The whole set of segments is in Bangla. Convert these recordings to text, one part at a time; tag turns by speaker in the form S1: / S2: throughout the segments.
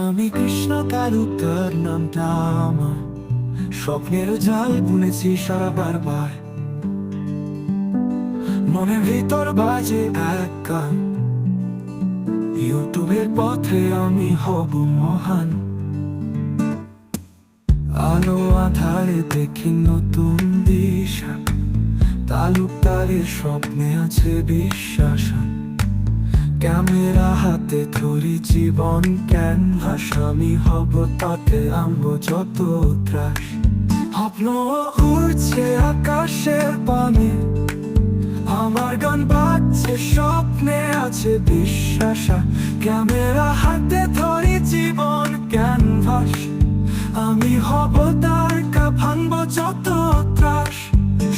S1: আমি কৃষ্ণ তালুকদার নামটা আমার, স্বপ্নের জাল বুনেছি সারা বারবার। মনের ভিতর বাজে এক গান, ইউটিউবের পথে আমি হব মহান। আলো আধারে দেখি নতুন দিশা, তালুকদারের স্বপ্নে আছে বিশ্বাস। ক্যামেরা হাতে ধরি জীবন ক্যানভাস, আমি হব তাতে আনবো যত ত্রাস। স্বপ্ন উড়ছে আকাশের পানে, আমার গান বাজছে স্বপ্নে আছে বিশ্বাস। ক্যামেরা হাতে ধরি জীবন ক্যানভাস, আমি হব তারকা ভাঙবো যত ত্রাস।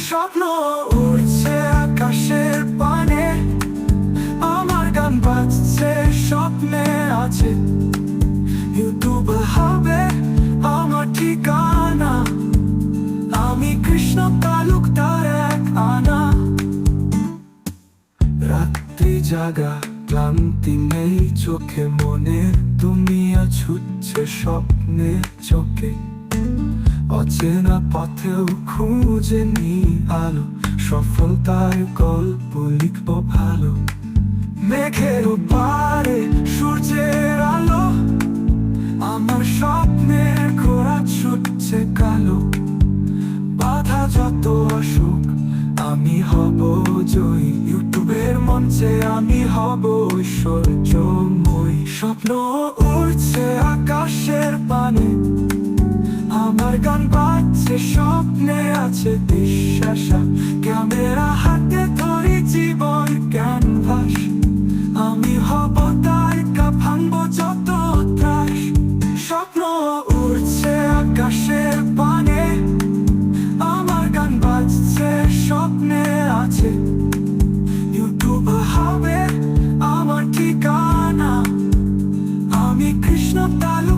S1: স্বপ্ন উড়ছে আকাশের পানে, আমার গান বাজছে স্বপ্নে আছে। ইউটিউব হবে আমার ঠিকানা, আমি কৃষ্ণ তালুকদার এক আনা। রাত্রি জাগা ক্লান্তি নেই চোখে, মনে দুনিয়া ছুটছে স্বপ্নের চোখে। অচেনা পথেও খুঁজে নি আলো, সফলতার গল্প লিখবো ভালো। মেঘের পারে সূর্যের আলো, আমার স্বপ্নের ঘোড়া ছুটছে কালো। বাধা যত আসুক আমি হব জয়ী, ইউটিউবের মঞ্চে আমি হব ঐশ্বর্যময়ী। স্বপ্ন উড়ছে আকাশের পানে, আমার গান বাজছে স্বপ্নে আছে বিশ্বাস। ক্যামেরা হাতে ধরি জীবন ক্যানভাস, আমি হব তারকা ভাঙবো যত ত্রাস। স্বপ্ন উড়ছে আকাশের পানে, আমার গান বাজছে স্বপ্নে আছে। ইউটিউব হবে আমার ঠিকানা, আমি কৃষ্ণ তালুকদার।